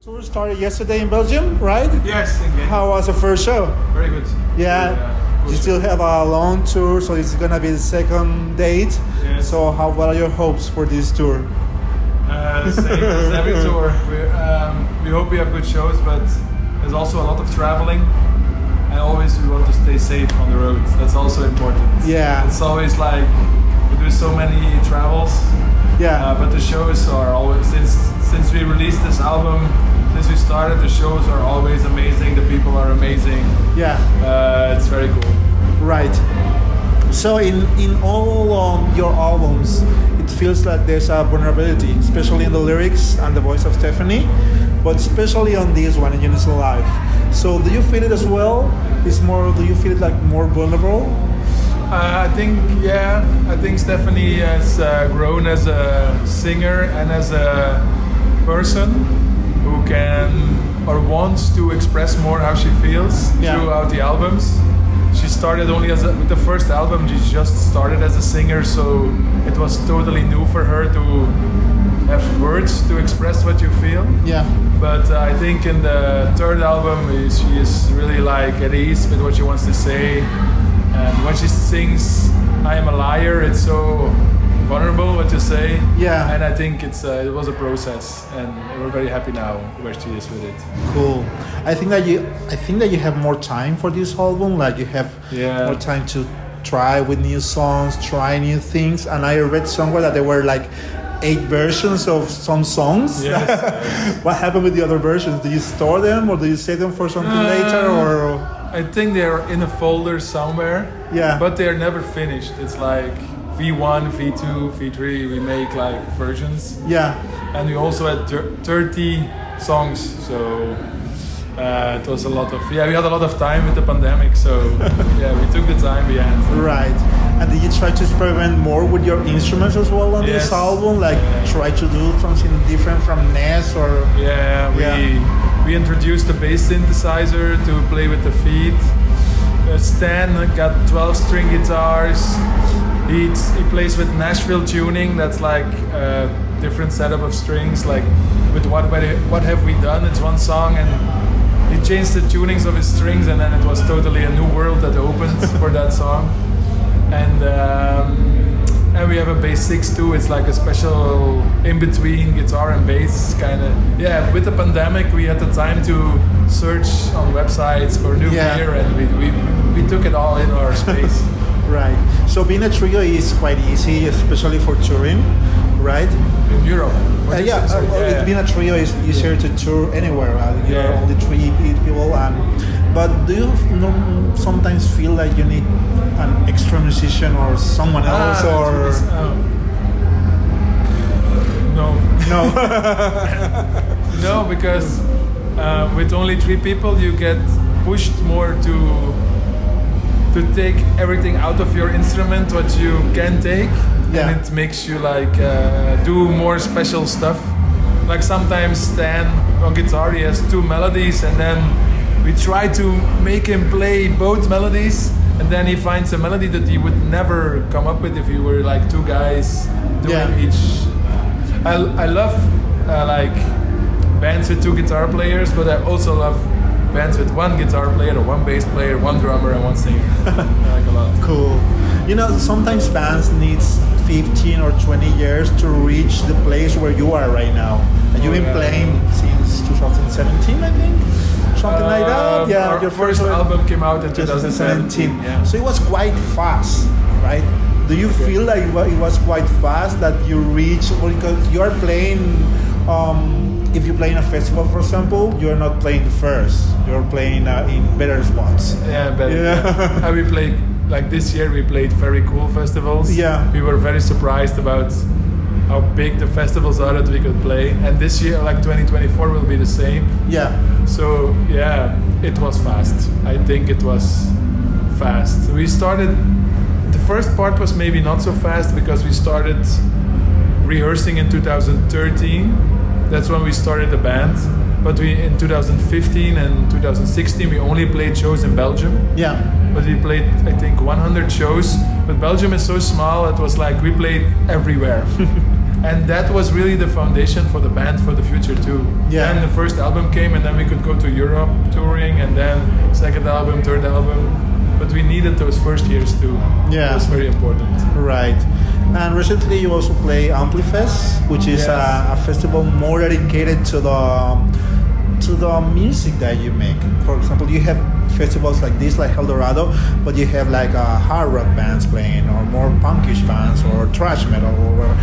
Tour started yesterday in Belgium, right? Yes, indeed. How was the first show? Very good. Yeah. Good. You still have a long tour, so it's gonna be the second date. Yes. So what are your hopes for this tour? The same as every tour. We hope we have good shows, but there's also a lot of traveling, and always we want to stay safe on the road. That's also important. Yeah. It's always like we do so many travels. Yeah. But the shows are always since we released this album. Since we started, the shows are always amazing. The people are amazing. Yeah. It's very cool. Right. So in all your albums, it feels like there's a vulnerability, especially in the lyrics and the voice of Stephanie, but especially on this one, in Unison Life. So do you feel it as well? Do you feel it like more vulnerable? I think Stephanie has grown as a singer and as a person who can or wants to express more how she feels throughout the albums. She started only with the first album. She just started as a singer, so it was totally new for her to have words to express what you feel. Yeah. But I think in the third album, she is really like at ease with what she wants to say. And when she sings "I Am a Liar," it's so vulnerable what to say. Yeah. And I think it was a process, and we're very happy now where she is with it. Cool. I think that you have more time for this album. Like you have more time to try with new songs, try new things. And I read somewhere that there were like 8 versions of some songs. Yes. What happened with the other versions? Do you store them or do you save them for something later? Or I think they're in a folder somewhere. Yeah. But they're never finished. It's like V1, V2, V3. We make like versions. Yeah. And we also had 30 songs. So it was a lot of we had a lot of time with the pandemic. So we took the time behind. Right. And did you try to experiment more with your instruments as well on this album? Like try to do something different from NES or? We introduced the bass synthesizer to play with the feet. Stan got 12-string guitars. He plays with Nashville tuning. That's like a different setup of strings. Like with what have we done? It's one song, and he changed the tunings of his strings, and then it was totally a new world that opened for that song. And we have a bass 6 too. It's like a special in between guitar and bass kind of. Yeah, with the pandemic, we had the time to search on websites for new gear, and we took it all in our space. Right. So being a trio is quite easy, especially for touring, right? In Europe. Being a trio is easier to tour anywhere. You're only 3 people, but do you sometimes feel like you need an extra musician or someone else, or? No. No, because with only 3 people, you get pushed more to take everything out of your instrument what you can take, and it makes you like do more special stuff. Like sometimes Stan on guitar, he has 2 melodies, and then we try to make him play both melodies, and then he finds a melody that he would never come up with if you were like 2 guys doing each. I love like bands with 2 guitar players, but I also love bands with 1 guitar player or 1 bass player, 1 drummer and 1 singer. I like a lot. Cool. You know, sometimes bands needs 15 or 20 years to reach the place where you are right now. And you've been playing since 2017, I think? Something like that? Yeah, your first album came out in 2017. Yeah. So it was quite fast, right? Do you feel like it was quite fast that you reached, because you are playing, if you play in a festival, for example, you're not playing first. You're playing in better spots. Yeah, better. Yeah. And we played, like this year, we played very cool festivals. Yeah. We were very surprised about how big the festivals are that we could play. And this year, like 2024, will be the same. Yeah. So, it was fast. I think it was fast. We started, the first part was maybe not so fast because we started rehearsing in 2013. That's when we started the band. But in 2015 and 2016, we only played shows in Belgium. Yeah. But we played, I think, 100 shows. But Belgium is so small, it was like we played everywhere. And that was really the foundation for the band for the future too. Yeah. Then the first album came, and then we could go to Europe touring, and then second album, third album. But we needed those first years too. Yeah. It was very important. Right. And recently you also play Amplifest, which is a festival more dedicated to the music that you make. For example, you have festivals like this, like Helldorado, but you have like hard rock bands playing, or more punkish bands, or thrash metal, or whatever.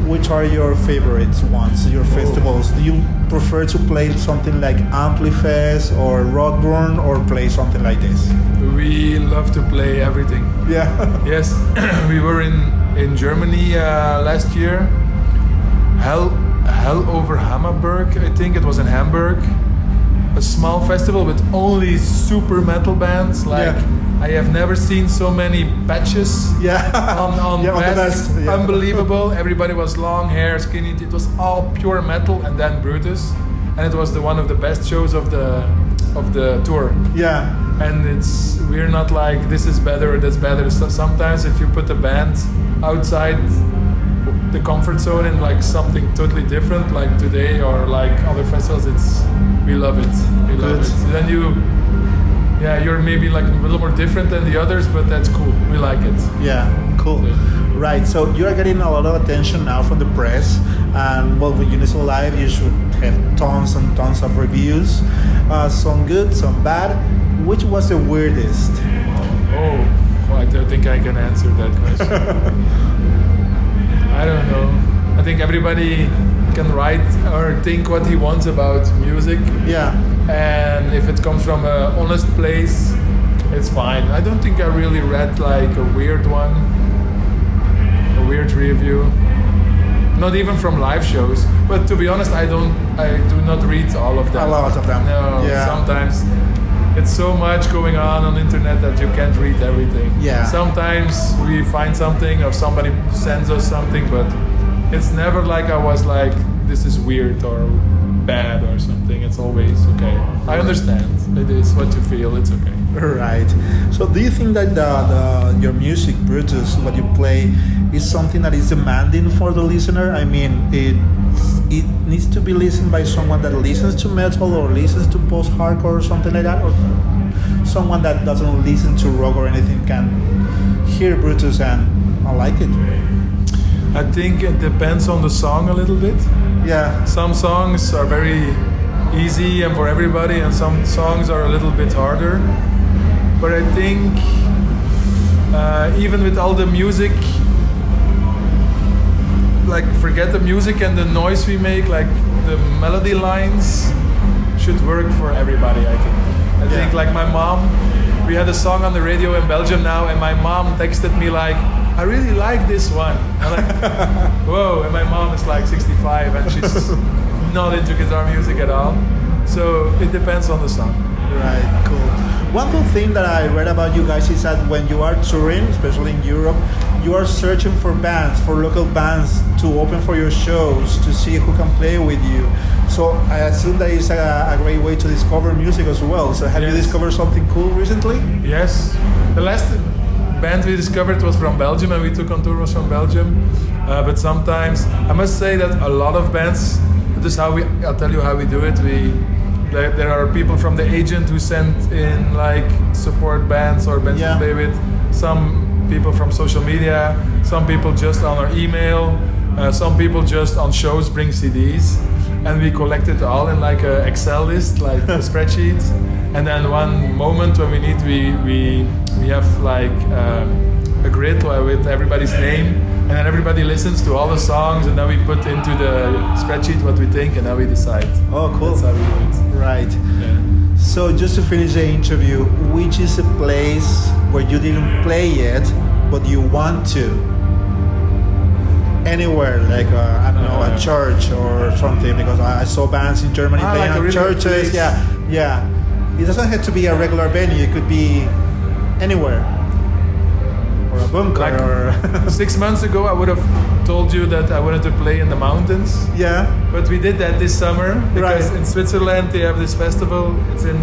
Which are your favorite ones, your festivals? Do you prefer to play something like Amplifest or Roadburn, or play something like this? We love to play everything. Yeah. Yes, we were in Germany last year. Hell over Hammerberg, I think it was in Hamburg. A small festival with only super metal bands. I have never seen so many patches on vests. Unbelievable. Everybody was long hair, skinny. It was all pure metal, and then Brutus, and it was one of the best shows of the tour. Yeah. And we're not like this is better or that's better. So sometimes if you put a band outside the comfort zone in like something totally different, like today or like other festivals, we love it. We love it. Then you're maybe like a little more different than the others, but that's cool. We like it. Yeah, cool. Right, so you are getting a lot of attention now from the press, and well, with Unison Live, you should have tons and tons of reviews, some good, some bad. Which was the weirdest? I don't think I can answer that question. I don't know. I think everybody can write or think what he wants about music. Yeah. And if it comes from an honest place, it's fine. I don't think I really read like a weird one, a weird review. Not even from live shows. But to be honest, I do not read all of them. A lot of them. No, sometimes it's so much going on the internet that you can't read everything. Yeah. Sometimes we find something or somebody sends us something, but it's never like I was like, this is weird or bad or something. It's always okay. I understand. It is what you feel. It's okay. Right. So do you think that your music, Brutus, what you play, is something that is demanding for the listener? I mean, it needs to be listened by someone that listens to metal or listens to post-hardcore or something like that, or someone that doesn't listen to rock or anything can hear Brutus and like it? I think it depends on the song a little bit. Yeah. Some songs are very easy and for everybody, and some songs are a little bit harder. But I think even with all the music, like forget the music and the noise we make, like the melody lines should work for everybody, I think. I think like my mom, we had a song on the radio in Belgium now, and my mom texted me like, I really like this one. I'm like, whoa, and my mom is like 65 and she's not into guitar music at all. So it depends on the song. Right, cool. One cool thing that I read about you guys is that when you are touring, especially in Europe, you are searching for bands, for local bands to open for your shows, to see who can play with you. So I assume that is a great way to discover music as well. So have you discovered something cool recently? Yes. The last band we discovered was from Belgium, and we took on tour was from Belgium. But sometimes, I must say that a lot of bands, this is I'll tell you how we do it. There are people from the agent who send in like support bands or bands to play with. Some people from social media, some people just on our email, some people just on shows bring CDs, and we collect it all in like an Excel list, like a spreadsheet. And then one moment when we need, we have like a grid with everybody's name, and then everybody listens to all the songs, and then we put into the spreadsheet what we think, and then we decide. Oh, cool. That's how we do it. Right. Yeah. So just to finish the interview, which is a place where you didn't play yet, but you want to? Anywhere, like I don't know, a church or something, because I saw bands in Germany playing at churches. Yeah. It doesn't have to be a regular venue. It could be anywhere. Or a bunker, like or 6 months ago, I would have told you that I wanted to play in the mountains. Yeah. But we did that this summer because in Switzerland they have this festival. It's in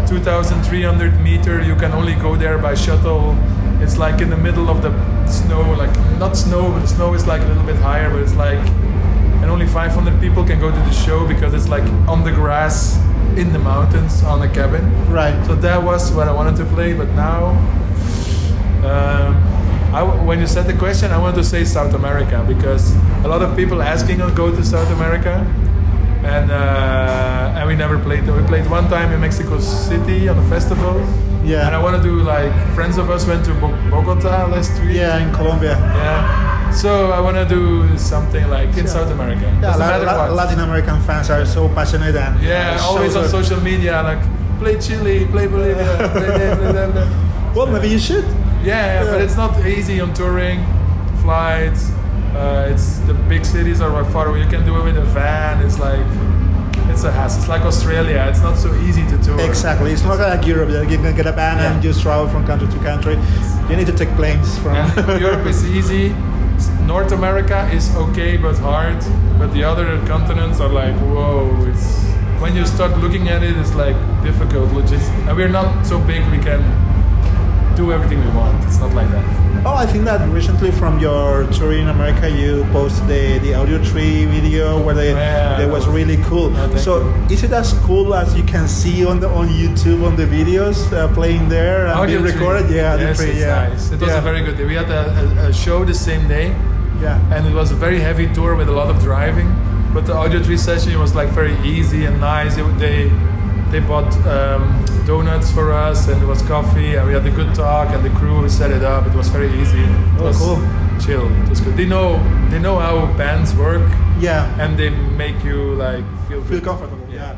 2,300 meters. You can only go there by shuttle It's like in the middle of the snow, like not snow, but the snow is like a little bit higher, but it's like, and only 500 people can go to the show because it's like on the grass in the mountains on a cabin. Right. So that was what I wanted to play, but now, when you said the question, I wanted to say South America because a lot of people asking to go to South America, and we never played. We played one time in Mexico City on a festival. Yeah. And I want to do like friends of us went to Bogota last week. Yeah, in Colombia. Yeah. So I want to do something like in South America. Yeah, Latin American fans are so passionate and always on social media like play Chile, play Bolivia, play blah. Well, maybe you should. Yeah, but it's not easy on touring, flights. It's the big cities are far away. You can do it with a van. It's like it's a hassle. It's like Australia. It's not so easy to tour. Exactly. It's not like Europe that you can get a van and just travel from country to country. You need to take planes from. Europe is easy. North America is okay but hard. But the other continents are like whoa. It's when you start looking at it, it's like difficult. And we're not so big. We can do everything we want. It's not like that. Oh, I think that recently from your tour in America, you posted the Audio Tree video where that was really cool. So is it as cool as you can see on YouTube on the videos playing there and being recorded? Yeah, yes, it's nice. It was a very good day. We had a show the same day. Yeah. And it was a very heavy tour with a lot of driving. But the Audio Tree session was like very easy and nice. They bought donuts for us and it was coffee and we had a good talk and the crew set it up. It was very easy. It was cool. Chill. It was good. They know how bands work. Yeah. And they make you like feel comfortable. Yeah.